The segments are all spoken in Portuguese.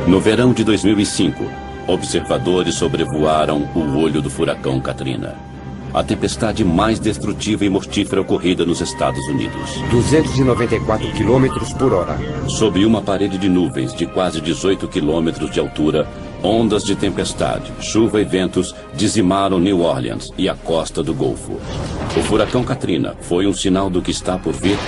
No verão de 2005, observadores sobrevoaram o olho do furacão Katrina, a tempestade mais destrutiva e mortífera ocorrida nos Estados Unidos. 294 km por hora. Sob uma parede de nuvens de quase 18 quilômetros de altura, ondas de tempestade, chuva e ventos dizimaram New Orleans e a costa do Golfo. O furacão Katrina foi um sinal do que está por vir?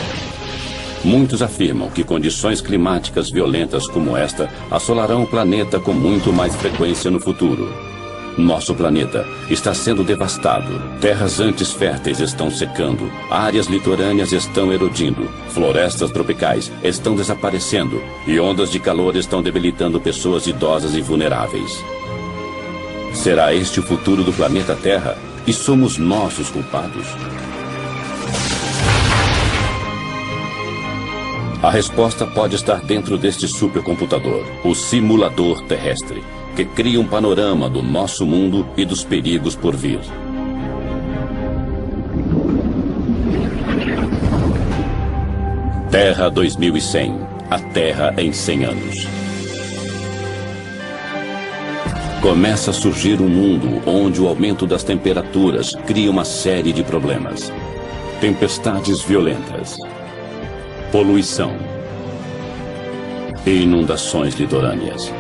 Muitos afirmam que condições climáticas violentas como esta assolarão o planeta com muito mais frequência no futuro. Nosso planeta está sendo devastado. Terras antes férteis estão secando. Áreas litorâneas estão erodindo. Florestas tropicais estão desaparecendo. E ondas de calor estão debilitando pessoas idosas e vulneráveis. Será este o futuro do planeta Terra? E somos nós os culpados? A resposta pode estar dentro deste supercomputador, o simulador terrestre, que cria um panorama do nosso mundo e dos perigos por vir. Terra 2100, a Terra em 100 anos. Começa a surgir um mundo onde o aumento das temperaturas cria uma série de problemas. Tempestades violentas, poluição e inundações litorâneas.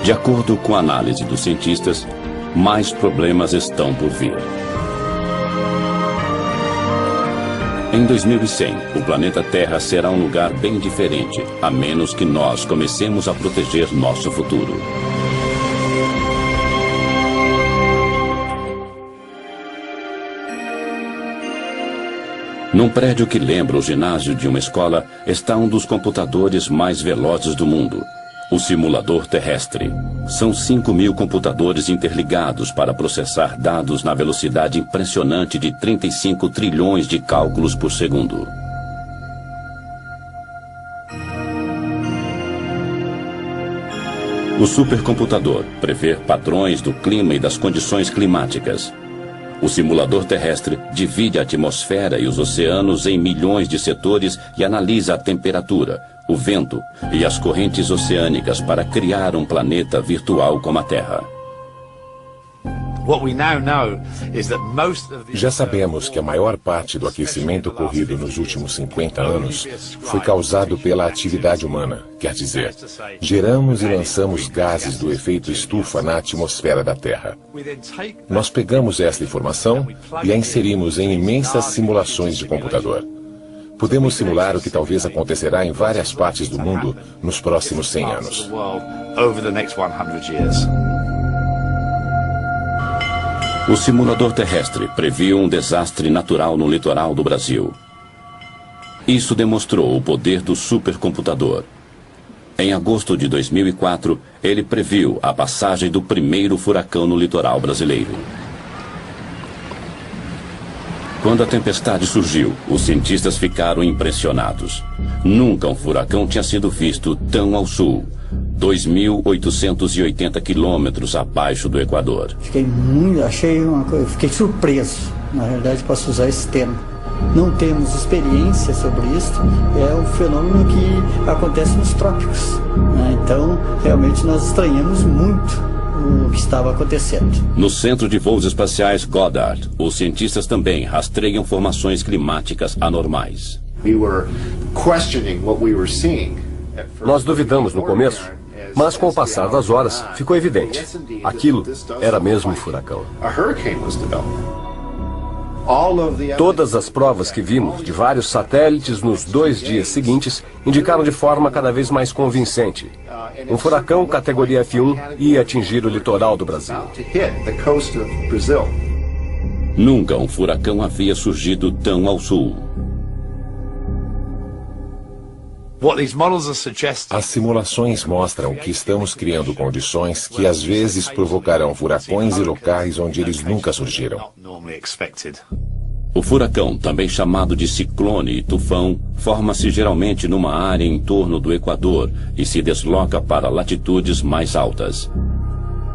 De acordo com a análise dos cientistas, mais problemas estão por vir. Em 2100, o planeta Terra será um lugar bem diferente, a menos que nós comecemos a proteger nosso futuro. Num prédio que lembra o ginásio de uma escola, está um dos computadores mais velozes do mundo, o simulador terrestre. São 5.000 computadores interligados para processar dados na velocidade impressionante de 35 trilhões de cálculos por segundo. O supercomputador prevê padrões do clima e das condições climáticas. O simulador terrestre divide a atmosfera e os oceanos em milhões de setores e analisa a temperatura, o vento e as correntes oceânicas para criar um planeta virtual como a Terra. Já sabemos que a maior parte do aquecimento ocorrido nos últimos 50 anos foi causado pela atividade humana. Quer dizer, geramos e lançamos gases do efeito estufa na atmosfera da Terra. Nós pegamos esta informação e a inserimos em imensas simulações de computador. Podemos simular o que talvez acontecerá em várias partes do mundo nos próximos 100 anos. O simulador terrestre previu um desastre natural no litoral do Brasil. Isso demonstrou o poder do supercomputador. Em agosto de 2004, ele previu a passagem do primeiro furacão no litoral brasileiro. Quando a tempestade surgiu, os cientistas ficaram impressionados. Nunca um furacão tinha sido visto tão ao sul, 2.880 quilômetros abaixo do Equador. Fiquei surpreso, na verdade posso usar esse termo. Não temos experiência sobre isso, é um fenômeno que acontece nos trópicos, né? Então, realmente nós estranhamos muito o que estava acontecendo. No Centro de Voos Espaciais Goddard, os cientistas também rastreiam formações climáticas anormais. Nós duvidamos no começo, mas com o passar das horas ficou evidente. Aquilo era mesmo um furacão. Todas as provas que vimos de vários satélites nos 2 dias seguintes indicaram de forma cada vez mais convincente. Um furacão categoria F1 ia atingir o litoral do Brasil. Nunca um furacão havia surgido tão ao sul. As simulações mostram que estamos criando condições que às vezes provocarão furacões em locais onde eles nunca surgiram. O furacão, também chamado de ciclone e tufão, forma-se geralmente numa área em torno do Equador e se desloca para latitudes mais altas.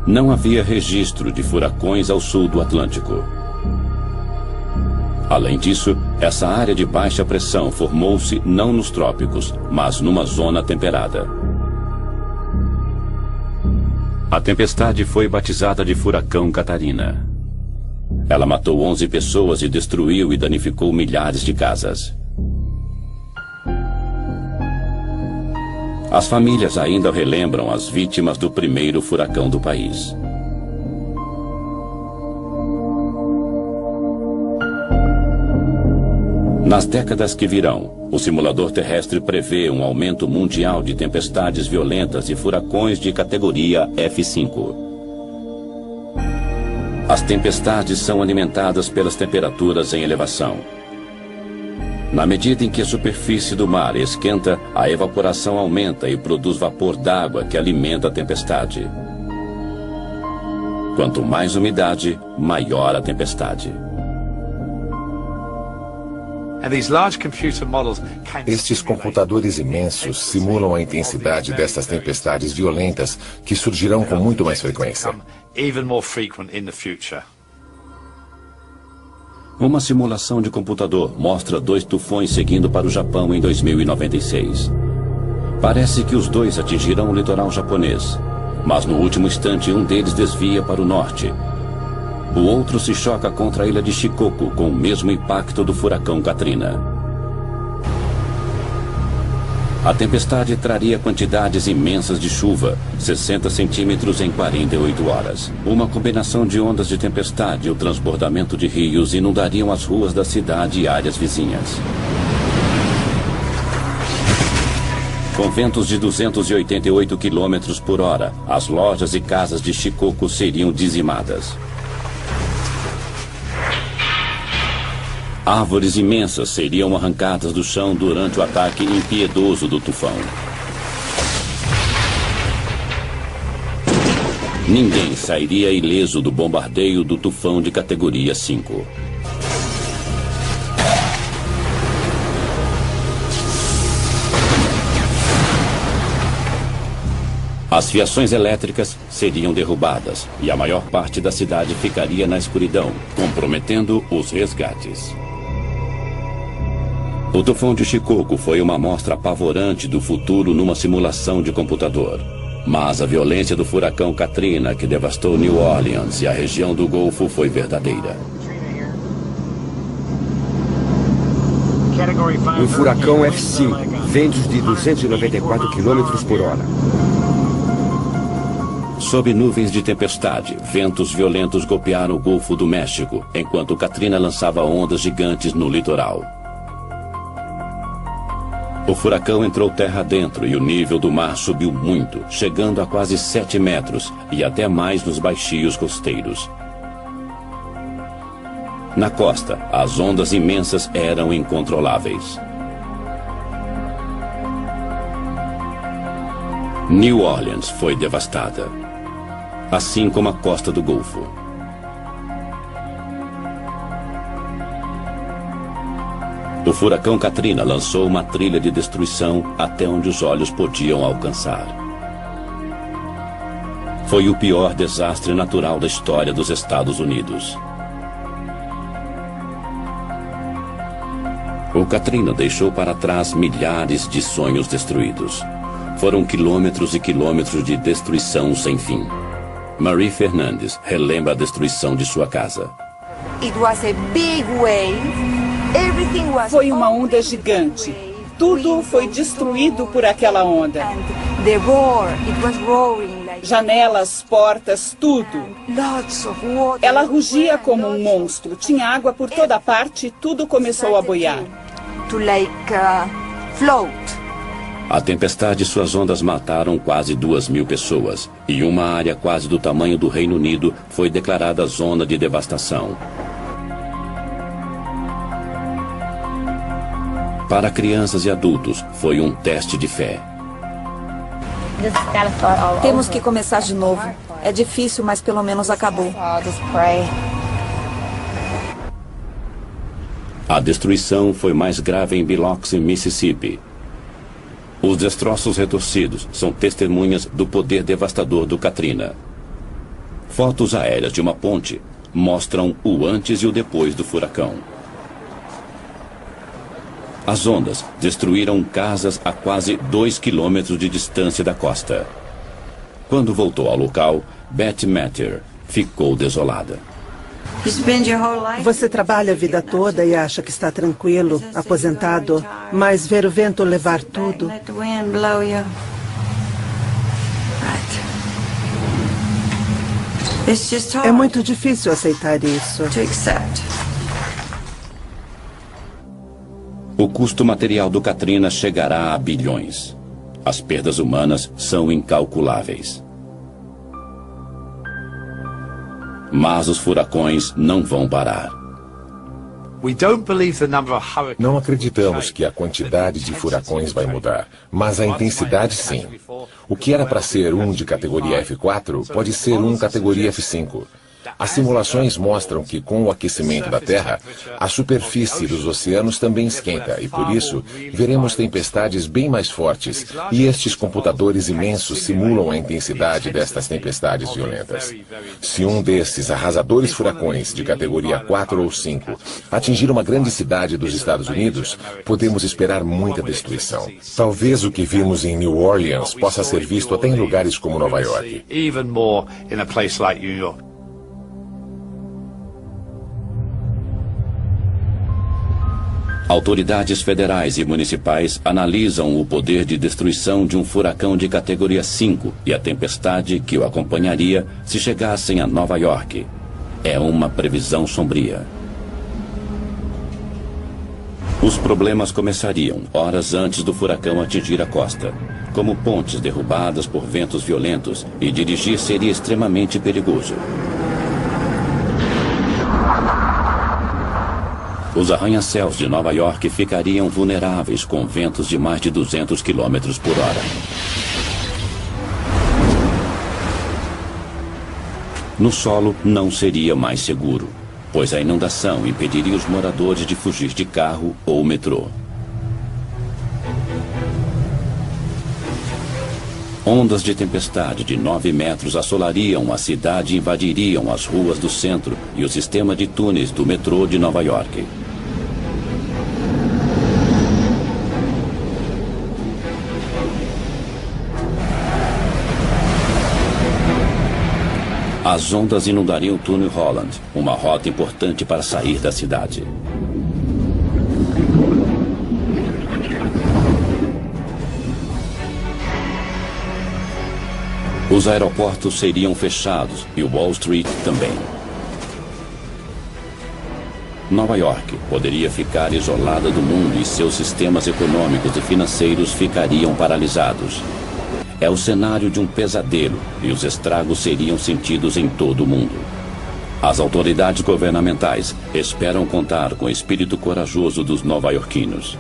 Não havia registro de furacões ao sul do Atlântico. Além disso, essa área de baixa pressão formou-se não nos trópicos, mas numa zona temperada. A tempestade foi batizada de Furacão Catarina. Ela matou 11 pessoas e destruiu e danificou milhares de casas. As famílias ainda relembram as vítimas do primeiro furacão do país. Nas décadas que virão, o simulador terrestre prevê um aumento mundial de tempestades violentas e furacões de categoria F5. As tempestades são alimentadas pelas temperaturas em elevação. Na medida em que a superfície do mar esquenta, a evaporação aumenta e produz vapor d'água que alimenta a tempestade. Quanto mais umidade, maior a tempestade. Estes computadores imensos simulam a intensidade destas tempestades violentas que surgirão com muito mais frequência. Uma simulação de computador mostra 2 tufões seguindo para o Japão em 2096. Parece que os dois atingirão o litoral japonês, mas no último instante um deles desvia para o norte. O outro se choca contra a ilha de Shikoku com o mesmo impacto do furacão Katrina. A tempestade traria quantidades imensas de chuva, 60 centímetros em 48 horas. Uma combinação de ondas de tempestade e o transbordamento de rios inundariam as ruas da cidade e áreas vizinhas. Com ventos de 288 km por hora, as lojas e casas de Shikoku seriam dizimadas. Árvores imensas seriam arrancadas do chão durante o ataque impiedoso do tufão. Ninguém sairia ileso do bombardeio do tufão de categoria 5. As fiações elétricas seriam derrubadas e a maior parte da cidade ficaria na escuridão, comprometendo os resgates. O tufão de Shikoku foi uma amostra apavorante do futuro numa simulação de computador. Mas a violência do furacão Katrina, que devastou New Orleans e a região do Golfo, foi verdadeira. Um furacão F5, ventos de 294 km por hora. Sob nuvens de tempestade, ventos violentos golpearam o Golfo do México, enquanto Katrina lançava ondas gigantes no litoral. O furacão entrou terra adentro e o nível do mar subiu muito, chegando a quase 7 metros e até mais nos baixios costeiros. Na costa, as ondas imensas eram incontroláveis. New Orleans foi devastada, assim como a costa do Golfo. O furacão Katrina lançou uma trilha de destruição até onde os olhos podiam alcançar. Foi o pior desastre natural da história dos Estados Unidos. O Katrina deixou para trás milhares de sonhos destruídos. Foram quilômetros e quilômetros de destruição sem fim. Marie Fernandes relembra a destruição de sua casa. Foi uma onda gigante. Tudo foi destruído por aquela onda. Janelas, portas, tudo. Ela rugia como um monstro. Tinha água por toda parte e tudo começou a boiar. A tempestade e suas ondas mataram quase 2.000 pessoas. E uma área quase do tamanho do Reino Unido foi declarada zona de devastação. Para crianças e adultos, foi um teste de fé. Temos que começar de novo. É difícil, mas pelo menos acabou. A destruição foi mais grave em Biloxi, Mississippi. Os destroços retorcidos são testemunhas do poder devastador do Katrina. Fotos aéreas de uma ponte mostram o antes e o depois do furacão. As ondas destruíram casas a quase 2 quilômetros de distância da costa. Quando voltou ao local, Beth Matter ficou desolada. Você trabalha a vida toda e acha que está tranquilo, aposentado, mas ver o vento levar tudo. É muito difícil aceitar isso. O custo material do Katrina chegará a bilhões. As perdas humanas são incalculáveis. Mas os furacões não vão parar. Não acreditamos que a quantidade de furacões vai mudar, mas a intensidade sim. O que era para ser um de categoria F4 pode ser um categoria F5. As simulações mostram que, com o aquecimento da Terra, a superfície dos oceanos também esquenta e, por isso, veremos tempestades bem mais fortes, e estes computadores imensos simulam a intensidade destas tempestades violentas. Se um desses arrasadores furacões de categoria 4 ou 5 atingir uma grande cidade dos Estados Unidos, podemos esperar muita destruição. Talvez o que vimos em New Orleans possa ser visto até em lugares como Nova York. Autoridades federais e municipais analisam o poder de destruição de um furacão de categoria 5 e a tempestade que o acompanharia se chegassem a Nova York. É uma previsão sombria. Os problemas começariam horas antes do furacão atingir a costa, como pontes derrubadas por ventos violentos, e dirigir seria extremamente perigoso. Os arranha-céus de Nova York ficariam vulneráveis com ventos de mais de 200 km por hora. No solo não seria mais seguro, pois a inundação impediria os moradores de fugir de carro ou metrô. Ondas de tempestade de 9 metros assolariam a cidade e invadiriam as ruas do centro e o sistema de túneis do metrô de Nova York. As ondas inundariam o túnel Holland, uma rota importante para sair da cidade. Os aeroportos seriam fechados e Wall Street também. Nova York poderia ficar isolada do mundo e seus sistemas econômicos e financeiros ficariam paralisados. É o cenário de um pesadelo e os estragos seriam sentidos em todo o mundo. As autoridades governamentais esperam contar com o espírito corajoso dos nova-iorquinos.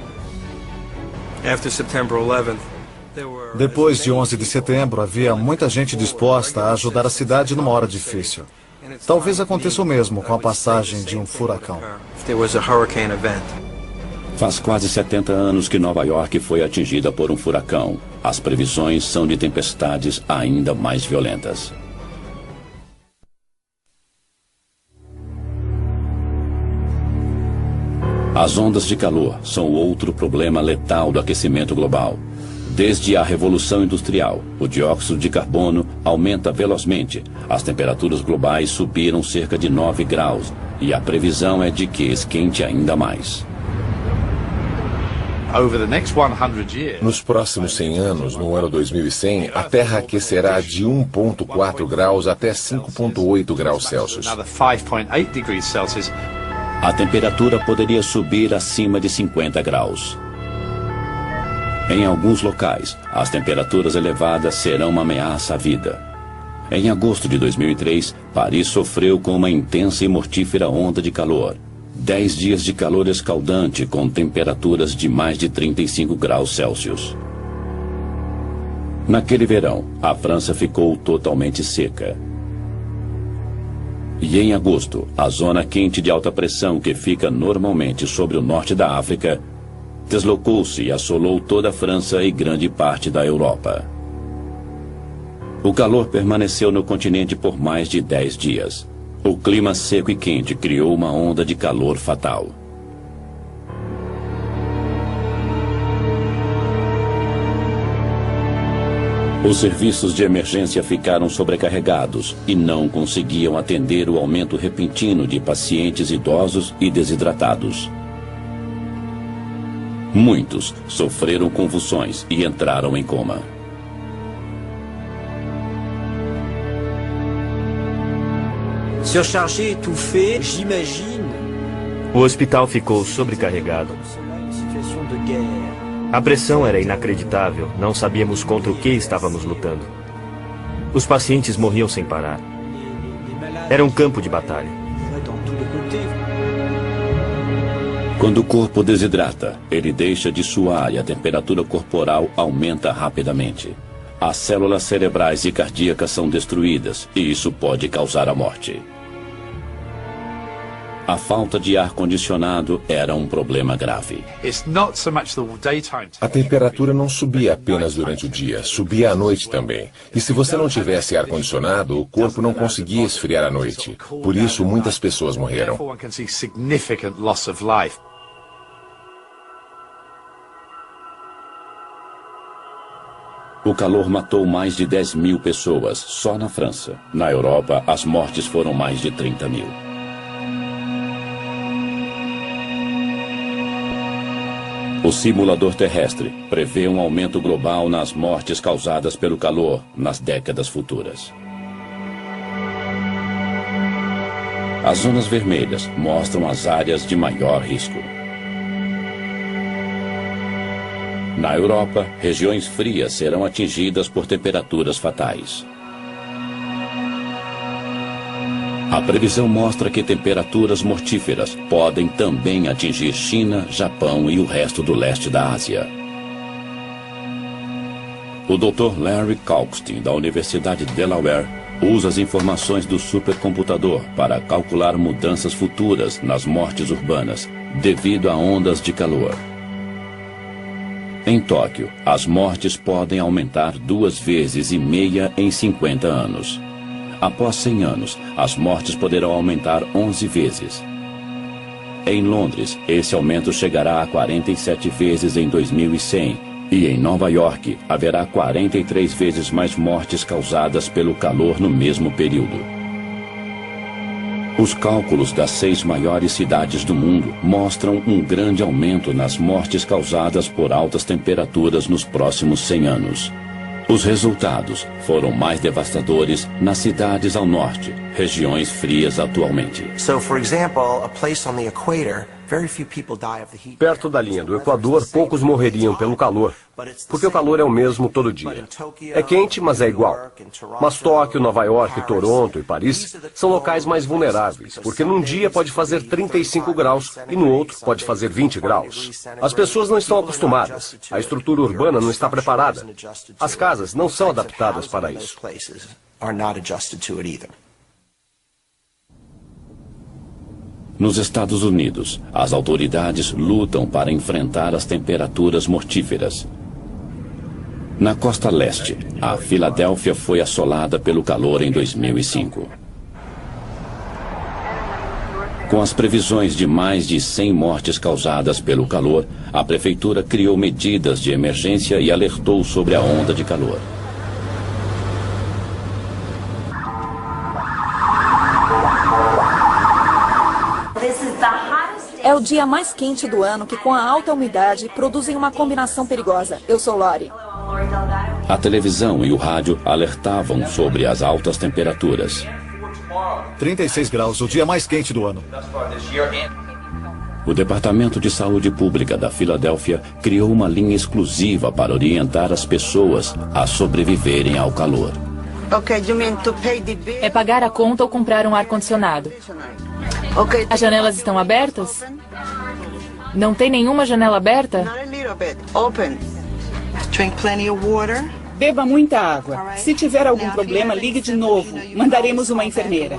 Depois de 11 de setembro, havia muita gente disposta a ajudar a cidade numa hora difícil. Talvez aconteça o mesmo com a passagem de um furacão. Faz quase 70 anos que Nova York foi atingida por um furacão. As previsões são de tempestades ainda mais violentas. As ondas de calor são outro problema letal do aquecimento global. Desde a Revolução Industrial, o dióxido de carbono aumenta velozmente. As temperaturas globais subiram cerca de 9 graus e a previsão é de que esquente ainda mais. Nos próximos 100 anos, no ano 2100, a Terra aquecerá de 1,4 graus até 5,8 graus Celsius. A temperatura poderia subir acima de 50 graus. Em alguns locais, as temperaturas elevadas serão uma ameaça à vida. Em agosto de 2003, Paris sofreu com uma intensa e mortífera onda de calor. 10 dias de calor escaldante com temperaturas de mais de 35 graus Celsius. Naquele verão, a França ficou totalmente seca. E em agosto, a zona quente de alta pressão que fica normalmente sobre o norte da África deslocou-se e assolou toda a França e grande parte da Europa. O calor permaneceu no continente por mais de 10 dias. O clima seco e quente criou uma onda de calor fatal. Os serviços de emergência ficaram sobrecarregados e não conseguiam atender o aumento repentino de pacientes idosos e desidratados. Muitos sofreram convulsões e entraram em coma. Surchargé, étouffé, j'imagine. O hospital ficou sobrecarregado. A pressão era inacreditável. Não sabíamos contra o que estávamos lutando. Os pacientes morriam sem parar. Era um campo de batalha. Quando o corpo desidrata, ele deixa de suar e a temperatura corporal aumenta rapidamente. As células cerebrais e cardíacas são destruídas e isso pode causar a morte. A falta de ar-condicionado era um problema grave. A temperatura não subia apenas durante o dia, subia à noite também. E se você não tivesse ar-condicionado, o corpo não conseguia esfriar à noite. Por isso, muitas pessoas morreram. O calor matou mais de 10 mil pessoas só na França. Na Europa, as mortes foram mais de 30 mil. O simulador terrestre prevê um aumento global nas mortes causadas pelo calor nas décadas futuras. As zonas vermelhas mostram as áreas de maior risco. Na Europa, regiões frias serão atingidas por temperaturas fatais. A previsão mostra que temperaturas mortíferas podem também atingir China, Japão e o resto do leste da Ásia. O Dr. Larry Kalkstein, da Universidade de Delaware, usa as informações do supercomputador para calcular mudanças futuras nas mortes urbanas devido a ondas de calor. Em Tóquio, as mortes podem aumentar 2,5 vezes em 50 anos. Após 100 anos, as mortes poderão aumentar 11 vezes. Em Londres, esse aumento chegará a 47 vezes em 2100. E em Nova York, haverá 43 vezes mais mortes causadas pelo calor no mesmo período. Os cálculos das 6 maiores cidades do mundo mostram um grande aumento nas mortes causadas por altas temperaturas nos próximos 100 anos. Os resultados foram mais devastadores nas cidades ao norte, regiões frias atualmente. Perto da linha do Equador, poucos morreriam pelo calor, porque o calor é o mesmo todo dia. É quente, mas é igual. Mas Tóquio, Nova York, Toronto e Paris são locais mais vulneráveis, porque num dia pode fazer 35 graus e no outro pode fazer 20 graus. As pessoas não estão acostumadas, a estrutura urbana não está preparada. As casas não são adaptadas para isso. Nos Estados Unidos, as autoridades lutam para enfrentar as temperaturas mortíferas. Na costa leste, a Filadélfia foi assolada pelo calor em 2005. Com as previsões de mais de 100 mortes causadas pelo calor, a prefeitura criou medidas de emergência e alertou sobre a onda de calor. É o dia mais quente do ano que, com a alta umidade, produzem uma combinação perigosa. Eu sou Lori. A televisão e o rádio alertavam sobre as altas temperaturas. 36 graus, o dia mais quente do ano. O Departamento de Saúde Pública da Filadélfia criou uma linha exclusiva para orientar as pessoas a sobreviverem ao calor. É pagar a conta ou comprar um ar-condicionado. As janelas estão abertas? Não tem nenhuma janela aberta? Beba muita água. Se tiver algum problema, ligue de novo. Mandaremos uma enfermeira.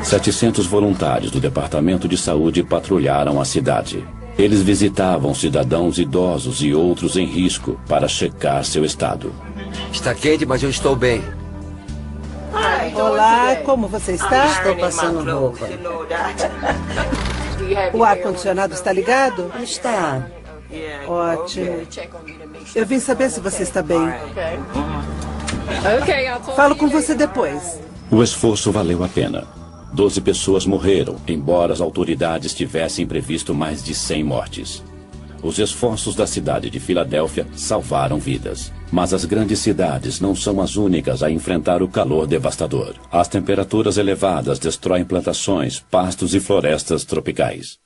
700 voluntários do Departamento de Saúde patrulharam a cidade. Eles visitavam cidadãos idosos e outros em risco para checar seu estado. Está quente, mas eu estou bem. Olá, como você está? Estou passando roupa. O ar-condicionado está ligado? Está. Ótimo. Eu vim saber se você está bem. Falo com você depois. O esforço valeu a pena. 12 pessoas morreram, embora as autoridades tivessem previsto mais de 100 mortes. Os esforços da cidade de Filadélfia salvaram vidas. Mas as grandes cidades não são as únicas a enfrentar o calor devastador. As temperaturas elevadas destroem plantações, pastos e florestas tropicais.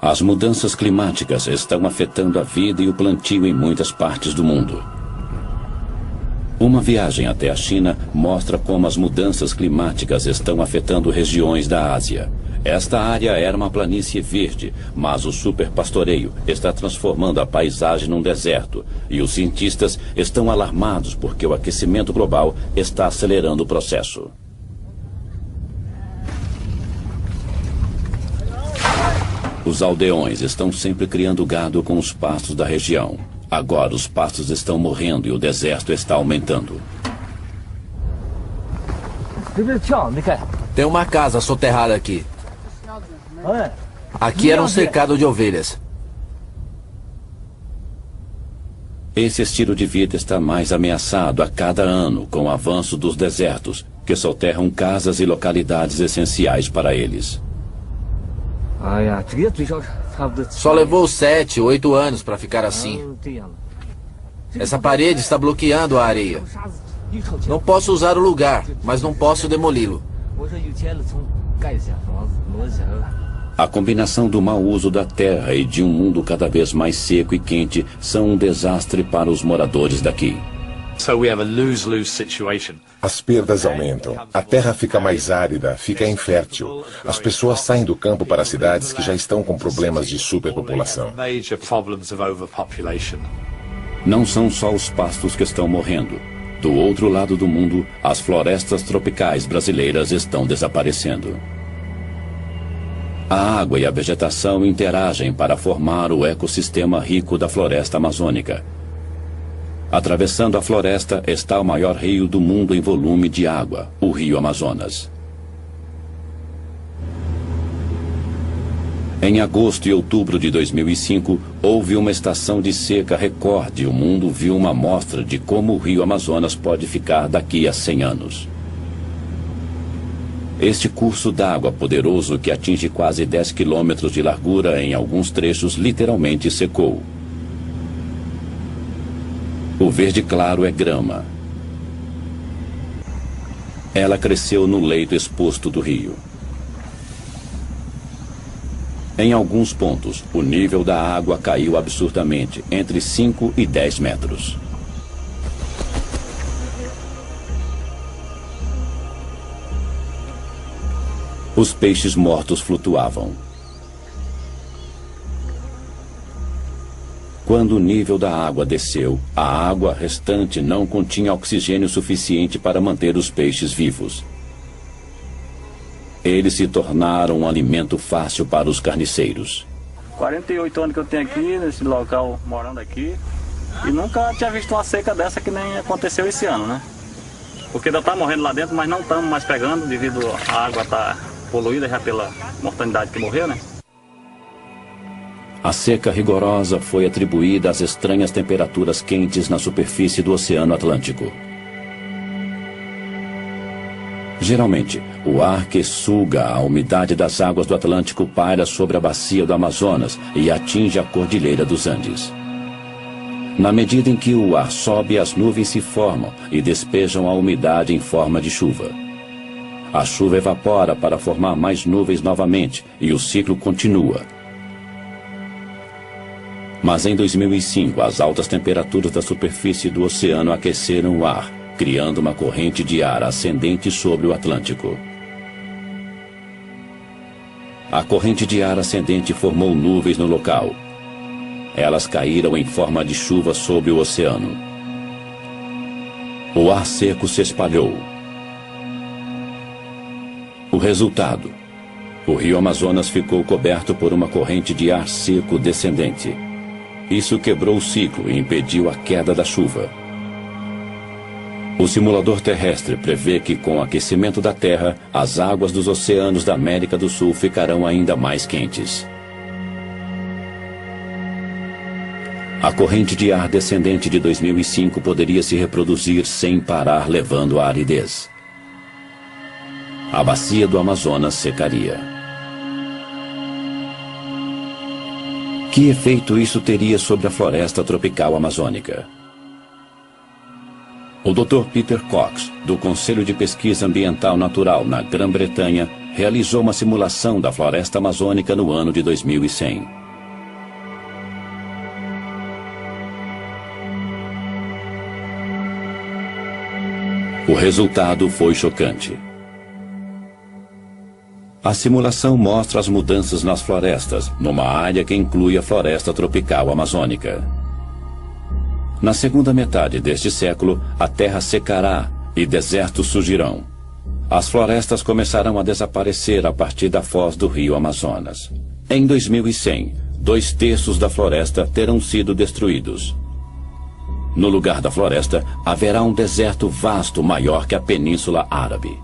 As mudanças climáticas estão afetando a vida e o plantio em muitas partes do mundo. Uma viagem até a China mostra como as mudanças climáticas estão afetando regiões da Ásia. Esta área era uma planície verde, mas o superpastoreio está transformando a paisagem num deserto, e os cientistas estão alarmados porque o aquecimento global está acelerando o processo. Os aldeões estão sempre criando gado com os pastos da região. Agora os pastos estão morrendo e o deserto está aumentando. Tem uma casa soterrada aqui. Aqui era um cercado de ovelhas. Esse estilo de vida está mais ameaçado a cada ano com o avanço dos desertos, que soterram casas e localidades essenciais para eles. Só levou 7, 8 anos para ficar assim. Essa parede está bloqueando a areia. Não posso usar o lugar, mas não posso demoli-lo. A combinação do mau uso da terra e de um mundo cada vez mais seco e quente são um desastre para os moradores daqui. As perdas aumentam. A terra fica mais árida, fica infértil. As pessoas saem do campo para as cidades que já estão com problemas de superpopulação. Não são só os pastos que estão morrendo. Do outro lado do mundo, as florestas tropicais brasileiras estão desaparecendo. A água e a vegetação interagem para formar o ecossistema rico da floresta amazônica. Atravessando a floresta está o maior rio do mundo em volume de água, o Rio Amazonas. Em agosto e outubro de 2005, houve uma estação de seca recorde e o mundo viu uma amostra de como o Rio Amazonas pode ficar daqui a 100 anos. Este curso d'água poderoso, que atinge quase 10 quilômetros de largura em alguns trechos, literalmente secou. O verde claro é grama. Ela cresceu no leito exposto do rio. Em alguns pontos, o nível da água caiu absurdamente, entre 5 e 10 metros. Os peixes mortos flutuavam. Quando o nível da água desceu, a água restante não continha oxigênio suficiente para manter os peixes vivos. Eles se tornaram um alimento fácil para os carniceiros. 48 anos que eu tenho aqui, nesse local, morando aqui, e nunca tinha visto uma seca dessa que nem aconteceu esse ano, né? Porque ainda está morrendo lá dentro, mas não estamos mais pegando, devido à água estar poluída já pela mortalidade que morreu, né? A seca rigorosa foi atribuída às estranhas temperaturas quentes na superfície do Oceano Atlântico. Geralmente, o ar que suga a umidade das águas do Atlântico paira sobre a bacia do Amazonas e atinge a Cordilheira dos Andes. Na medida em que o ar sobe, as nuvens se formam e despejam a umidade em forma de chuva. A chuva evapora para formar mais nuvens novamente e o ciclo continua. Mas em 2005, as altas temperaturas da superfície do oceano aqueceram o ar, criando uma corrente de ar ascendente sobre o Atlântico. A corrente de ar ascendente formou nuvens no local. Elas caíram em forma de chuva sobre o oceano. O ar seco se espalhou. O resultado: o Rio Amazonas ficou coberto por uma corrente de ar seco descendente. Isso quebrou o ciclo e impediu a queda da chuva. O simulador terrestre prevê que, com o aquecimento da Terra, as águas dos oceanos da América do Sul ficarão ainda mais quentes. A corrente de ar descendente de 2005 poderia se reproduzir sem parar, levando à aridez. A bacia do Amazonas secaria. Que efeito isso teria sobre a floresta tropical amazônica? O Dr. Peter Cox, do Conselho de Pesquisa Ambiental Natural na Grã-Bretanha, realizou uma simulação da floresta amazônica no ano de 2100. O resultado foi chocante. A simulação mostra as mudanças nas florestas, numa área que inclui a floresta tropical amazônica. Na segunda metade deste século, a terra secará e desertos surgirão. As florestas começarão a desaparecer a partir da foz do rio Amazonas. Em 2100, 2/3 da floresta terão sido destruídos. No lugar da floresta, haverá um deserto vasto maior que a Península Árabe.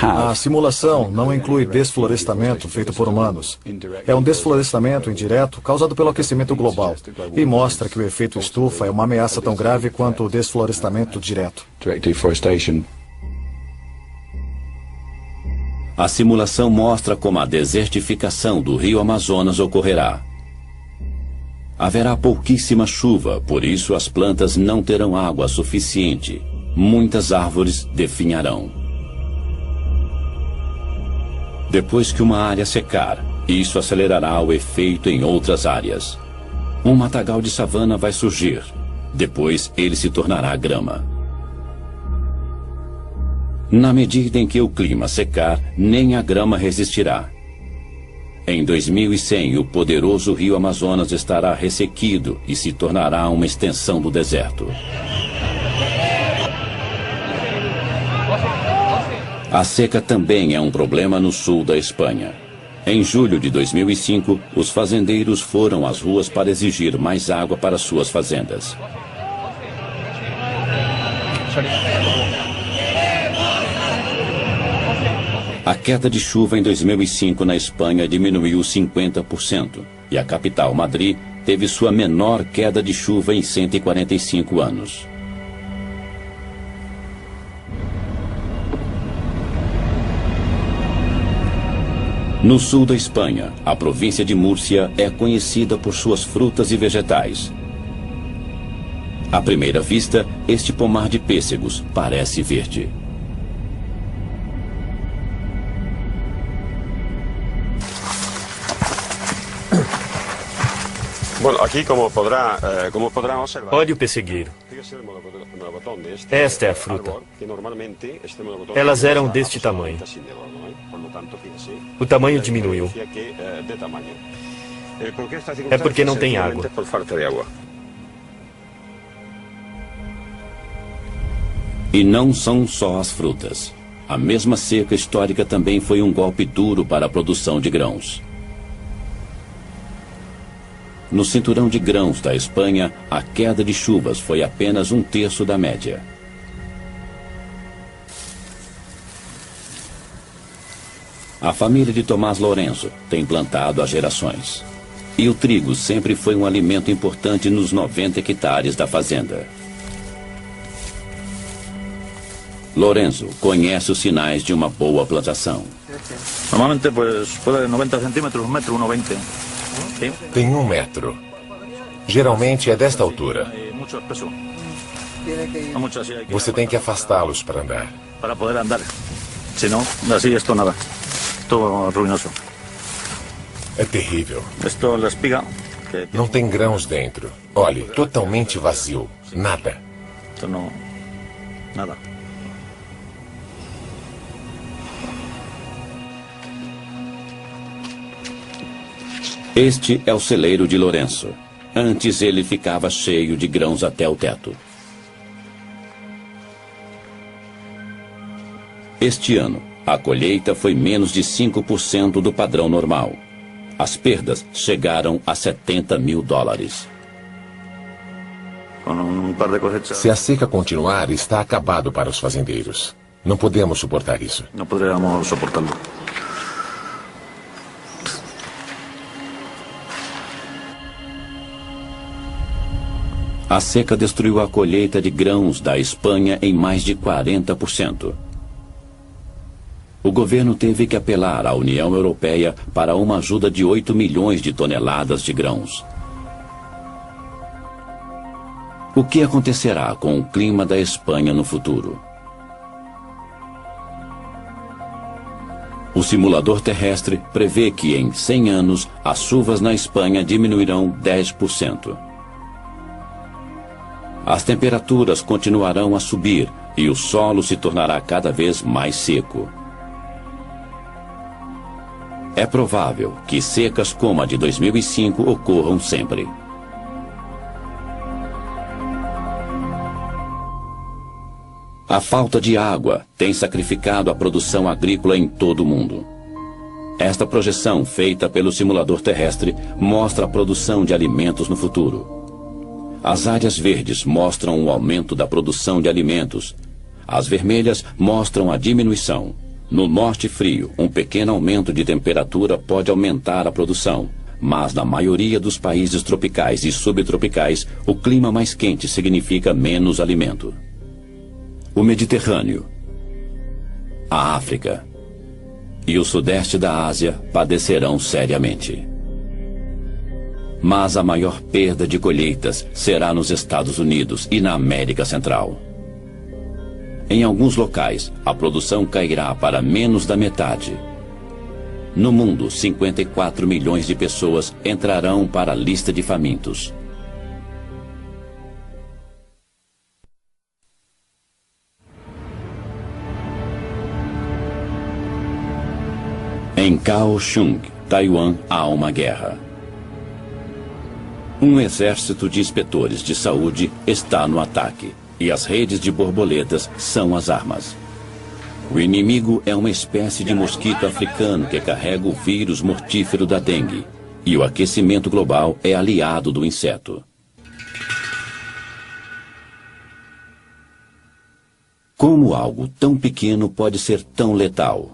A simulação não inclui desflorestamento feito por humanos. É um desflorestamento indireto causado pelo aquecimento global e mostra que o efeito estufa é uma ameaça tão grave quanto o desflorestamento direto. A simulação mostra como a desertificação do rio Amazonas ocorrerá. Haverá pouquíssima chuva, por isso as plantas não terão água suficiente. Muitas árvores definharão. Depois que uma área secar, isso acelerará o efeito em outras áreas. Um matagal de savana vai surgir. Depois ele se tornará grama. Na medida em que o clima secar, nem a grama resistirá. Em 2100, o poderoso rio Amazonas estará ressequido e se tornará uma extensão do deserto. A seca também é um problema no sul da Espanha. Em julho de 2005, os fazendeiros foram às ruas para exigir mais água para suas fazendas. A queda de chuva em 2005 na Espanha diminuiu 50% e a capital, Madrid, teve sua menor queda de chuva em 145 anos. No sul da Espanha, a província de Múrcia é conhecida por suas frutas e vegetais. À primeira vista, este pomar de pêssegos parece verde. Olhe o pessegueiro. Esta é a fruta. Elas eram deste tamanho. O tamanho diminuiu. É porque não tem água. E não são só as frutas. A mesma seca histórica também foi um golpe duro para a produção de grãos. No cinturão de grãos da Espanha, a queda de chuvas foi apenas 1/3 da média. A família de Tomás Lourenço tem plantado há gerações. E o trigo sempre foi um alimento importante nos 90 hectares da fazenda. Lourenço conhece os sinais de uma boa plantação. Normalmente, pode 90 centímetros, 1 metro, 1,20. Tem 1 metro. Geralmente é desta altura. Você tem que afastá-los para andar. Para poder andar. Senão, assim, isto nada. Todo ruinoso. É terrível. Isto é a espiga. Não tem grãos dentro. Olhe, totalmente vazio. Nada. Isto não... Nada. Este é o celeiro de Lourenço. Antes ele ficava cheio de grãos até o teto. Este ano, a colheita foi menos de 5% do padrão normal. As perdas chegaram a $70 mil. Se a seca continuar, está acabado para os fazendeiros. Não podemos suportar isso. Não poderíamos suportá-lo. A seca destruiu a colheita de grãos da Espanha em mais de 40%. O governo teve que apelar à União Europeia para uma ajuda de 8 milhões de toneladas de grãos. O que acontecerá com o clima da Espanha no futuro? O simulador terrestre prevê que em 100 anos as chuvas na Espanha diminuirão 10%. As temperaturas continuarão a subir e o solo se tornará cada vez mais seco. É provável que secas como a de 2005 ocorram sempre. A falta de água tem sacrificado a produção agrícola em todo o mundo. Esta projeção, feita pelo simulador terrestre, mostra a produção de alimentos no futuro. As áreas verdes mostram o aumento da produção de alimentos. As vermelhas mostram a diminuição. No norte frio, um pequeno aumento de temperatura pode aumentar a produção, mas na maioria dos países tropicais e subtropicais, o clima mais quente significa menos alimento. O Mediterrâneo, a África e o sudeste da Ásia padecerão seriamente. Mas a maior perda de colheitas será nos Estados Unidos e na América Central. Em alguns locais, a produção cairá para menos da metade. No mundo, 54 milhões de pessoas entrarão para a lista de famintos. Em Kaohsiung, Taiwan, há uma guerra. Um exército de inspetores de saúde está no ataque, e as redes de borboletas são as armas. O inimigo é uma espécie de mosquito africano que carrega o vírus mortífero da dengue, e o aquecimento global é aliado do inseto. Como algo tão pequeno pode ser tão letal?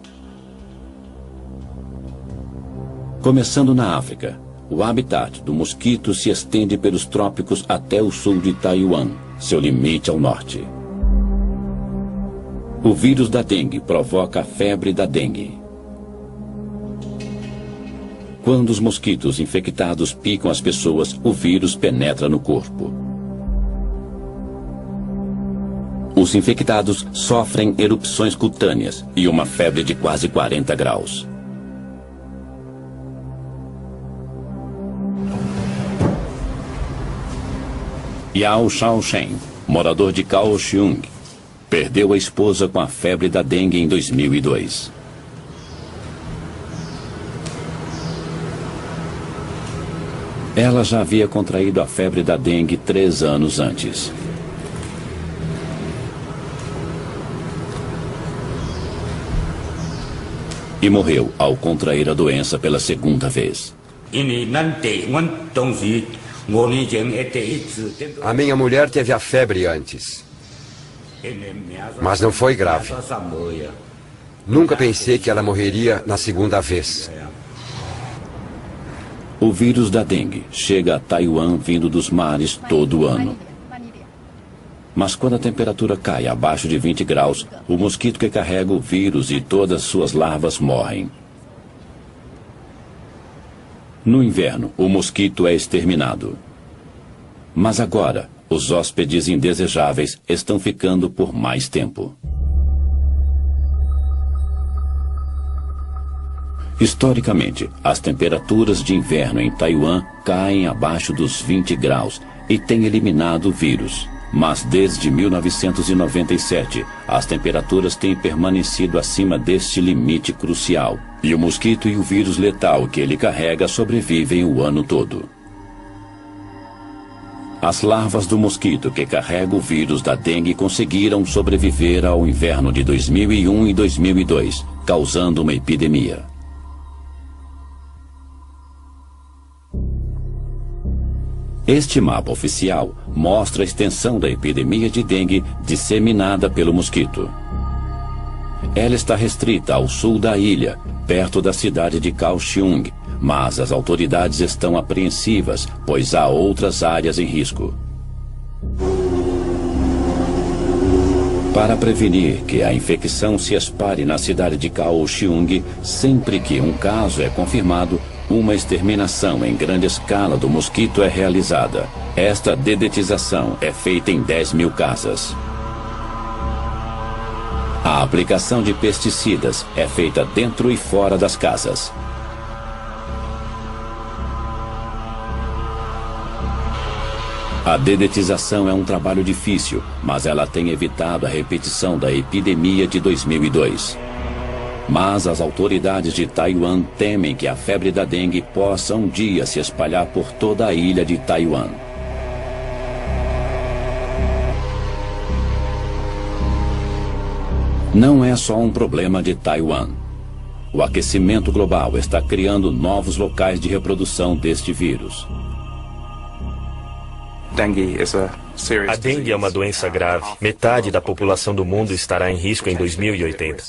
Começando na África, o habitat do mosquito se estende pelos trópicos até o sul de Taiwan, seu limite ao norte. O vírus da dengue provoca a febre da dengue. Quando os mosquitos infectados picam as pessoas, o vírus penetra no corpo. Os infectados sofrem erupções cutâneas e uma febre de quase 40 graus. Yao Shaosheng, morador de Kaohsiung, perdeu a esposa com a febre da dengue em 2002. Ela já havia contraído a febre da dengue 3 anos antes. E morreu ao contrair a doença pela segunda vez. A minha mulher teve a febre antes, mas não foi grave. Nunca pensei que ela morreria na segunda vez. O vírus da dengue chega a Taiwan vindo dos mares todo ano. Mas quando a temperatura cai abaixo de 20 graus, o mosquito que carrega o vírus e todas suas larvas morrem. No inverno, o mosquito é exterminado. Mas agora, os hóspedes indesejáveis estão ficando por mais tempo. Historicamente, as temperaturas de inverno em Taiwan caem abaixo dos 20 graus e têm eliminado o vírus. Mas desde 1997, as temperaturas têm permanecido acima deste limite crucial. E o mosquito e o vírus letal que ele carrega sobrevivem o ano todo. As larvas do mosquito que carrega o vírus da dengue conseguiram sobreviver ao inverno de 2001 e 2002, causando uma epidemia. Este mapa oficial mostra a extensão da epidemia de dengue disseminada pelo mosquito. Ela está restrita ao sul da ilha, perto da cidade de Kaohsiung, mas as autoridades estão apreensivas, pois há outras áreas em risco. Para prevenir que a infecção se espalhe na cidade de Kaohsiung, sempre que um caso é confirmado, uma exterminação em grande escala do mosquito é realizada. Esta dedetização é feita em 10.000 casas. A aplicação de pesticidas é feita dentro e fora das casas. A dedetização é um trabalho difícil, mas ela tem evitado a repetição da epidemia de 2002. Mas as autoridades de Taiwan temem que a febre da dengue possa um dia se espalhar por toda a ilha de Taiwan. Não é só um problema de Taiwan. O aquecimento global está criando novos locais de reprodução deste vírus. A dengue é uma doença grave. Metade da população do mundo estará em risco em 2080.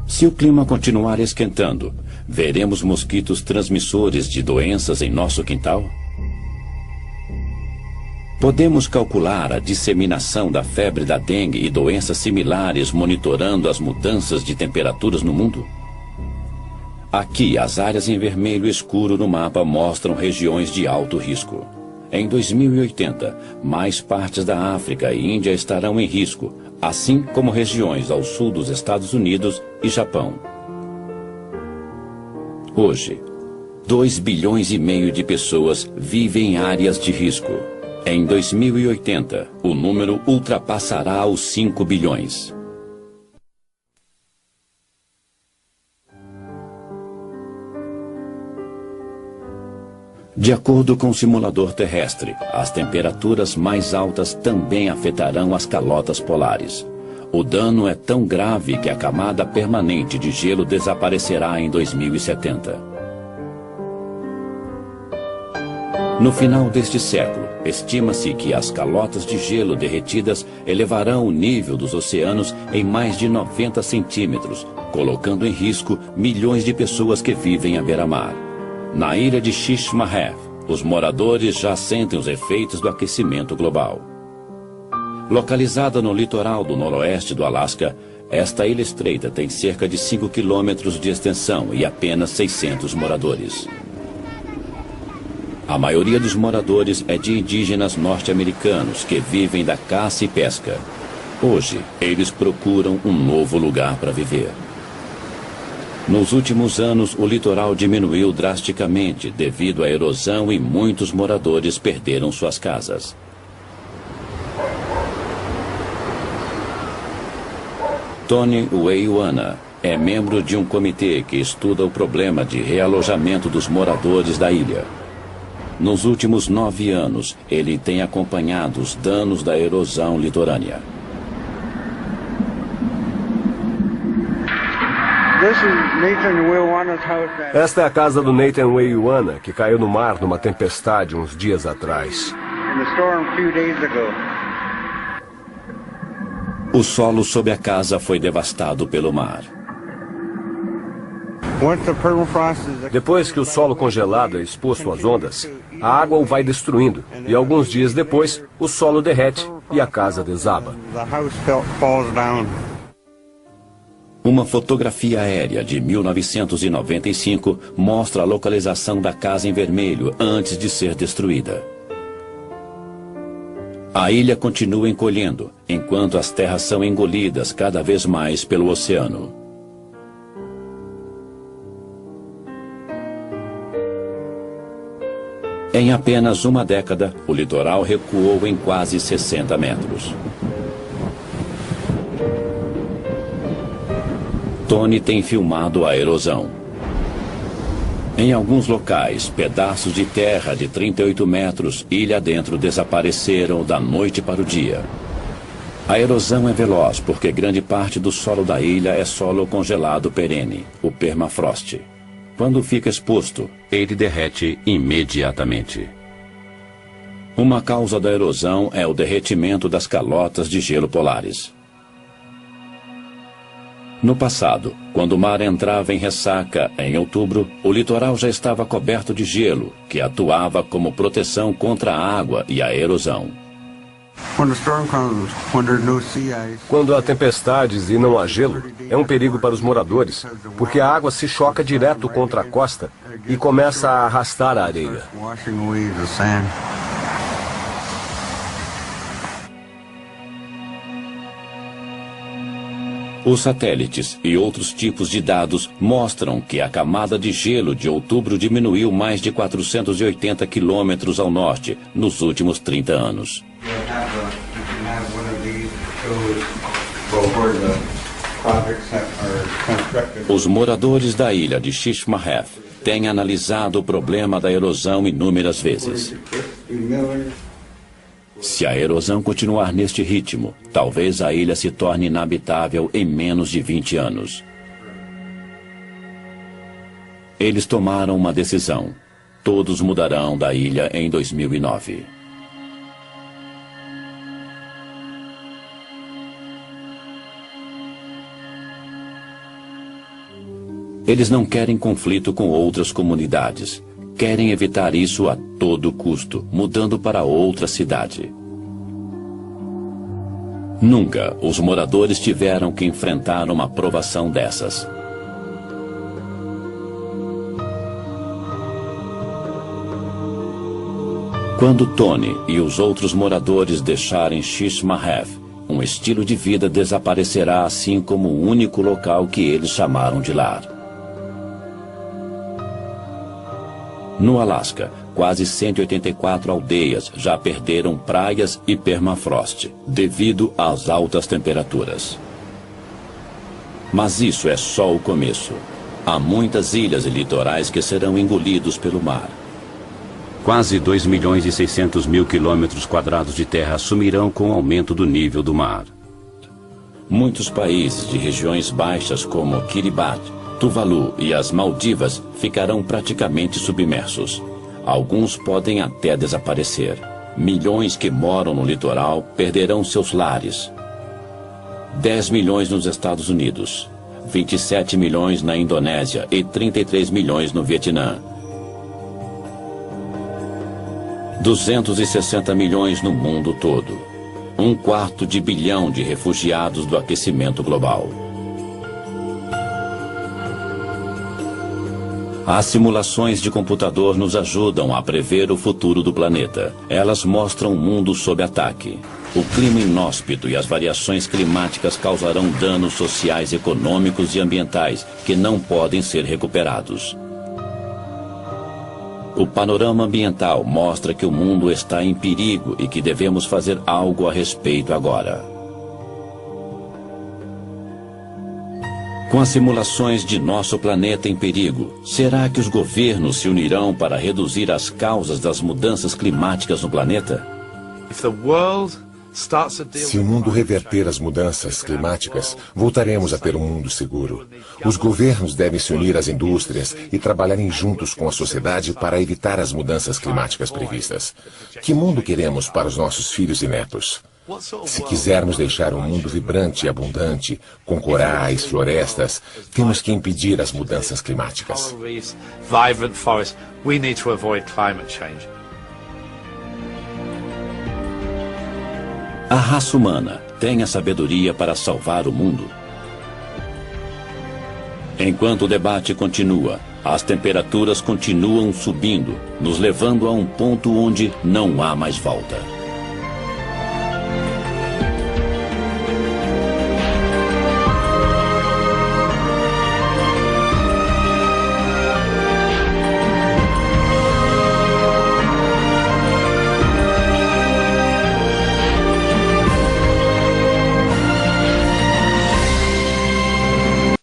Se o clima continuar esquentando, veremos mosquitos transmissores de doenças em nosso quintal? Podemos calcular a disseminação da febre da dengue e doenças similares monitorando as mudanças de temperaturas no mundo? Aqui, as áreas em vermelho escuro no mapa mostram regiões de alto risco. Em 2080, mais partes da África e Índia estarão em risco, assim como regiões ao sul dos Estados Unidos e Japão. Hoje, 2,5 bilhões de pessoas vivem em áreas de risco. Em 2080, o número ultrapassará os 5 bilhões. De acordo com o simulador terrestre, as temperaturas mais altas também afetarão as calotas polares. O dano é tão grave que a camada permanente de gelo desaparecerá em 2070. No final deste século, estima-se que as calotas de gelo derretidas elevarão o nível dos oceanos em mais de 90 centímetros, colocando em risco milhões de pessoas que vivem à beira-mar. Na ilha de Shishmahev, os moradores já sentem os efeitos do aquecimento global. Localizada no litoral do noroeste do Alasca, esta ilha estreita tem cerca de 5 quilômetros de extensão e apenas 600 moradores. A maioria dos moradores é de indígenas norte-americanos que vivem da caça e pesca. Hoje, eles procuram um novo lugar para viver. Nos últimos anos, o litoral diminuiu drasticamente devido à erosão e muitos moradores perderam suas casas. Tony Weiwana é membro de um comitê que estuda o problema de realojamento dos moradores da ilha. Nos últimos 9 anos, ele tem acompanhado os danos da erosão litorânea. Esta é a casa do Nathan Weiwana, que caiu no mar numa tempestade uns dias atrás. O solo sob a casa foi devastado pelo mar. Depois que o solo congelado é exposto às ondas, a água o vai destruindo, e alguns dias depois, o solo derrete e a casa desaba. Uma fotografia aérea de 1995 mostra a localização da casa em vermelho antes de ser destruída. A ilha continua encolhendo, enquanto as terras são engolidas cada vez mais pelo oceano. Em apenas uma década, o litoral recuou em quase 60 metros. Tony tem filmado a erosão. Em alguns locais, pedaços de terra de 38 metros, ilha dentro, desapareceram da noite para o dia. A erosão é veloz porque grande parte do solo da ilha é solo congelado perene, o permafrost. Quando fica exposto, ele derrete imediatamente. Uma causa da erosão é o derretimento das calotas de gelo polares. No passado, quando o mar entrava em ressaca em outubro, o litoral já estava coberto de gelo, que atuava como proteção contra a água e a erosão. Quando há tempestades e não há gelo, é um perigo para os moradores, porque a água se choca direto contra a costa e começa a arrastar a areia. Os satélites e outros tipos de dados mostram que a camada de gelo de outubro diminuiu mais de 480 quilômetros ao norte nos últimos 30 anos. Os moradores da ilha de Shishmaref têm analisado o problema da erosão inúmeras vezes. Se a erosão continuar neste ritmo, talvez a ilha se torne inabitável em menos de 20 anos. Eles tomaram uma decisão. Todos mudarão da ilha em 2009. Eles não querem conflito com outras comunidades. Querem evitar isso a todo custo, mudando para outra cidade. Nunca os moradores tiveram que enfrentar uma provação dessas. Quando Tony e os outros moradores deixarem Shishmaref, um estilo de vida desaparecerá, assim como o único local que eles chamaram de lar. No Alasca, quase 184 aldeias já perderam praias e permafrost, devido às altas temperaturas. Mas isso é só o começo. Há muitas ilhas e litorais que serão engolidos pelo mar. Quase 2.600.000 quilômetros quadrados de terra sumirão com o aumento do nível do mar. Muitos países de regiões baixas como Kiribati, Tuvalu e as Maldivas ficarão praticamente submersos. Alguns podem até desaparecer. Milhões que moram no litoral perderão seus lares. 10 milhões nos Estados Unidos, 27 milhões na Indonésia e 33 milhões no Vietnã. 260 milhões no mundo todo. 1/4 bilhão de refugiados do aquecimento global. As simulações de computador nos ajudam a prever o futuro do planeta. Elas mostram um mundo sob ataque. O clima inóspito e as variações climáticas causarão danos sociais, econômicos e ambientais que não podem ser recuperados. O panorama ambiental mostra que o mundo está em perigo e que devemos fazer algo a respeito agora. Com as simulações de nosso planeta em perigo, será que os governos se unirão para reduzir as causas das mudanças climáticas no planeta? Se o mundo reverter as mudanças climáticas, voltaremos a ter um mundo seguro. Os governos devem se unir às indústrias e trabalharem juntos com a sociedade para evitar as mudanças climáticas previstas. Que mundo queremos para os nossos filhos e netos? Se quisermos deixar um mundo vibrante e abundante, com corais, florestas, temos que impedir as mudanças climáticas. A raça humana tem a sabedoria para salvar o mundo? Enquanto o debate continua, as temperaturas continuam subindo, nos levando a um ponto onde não há mais volta.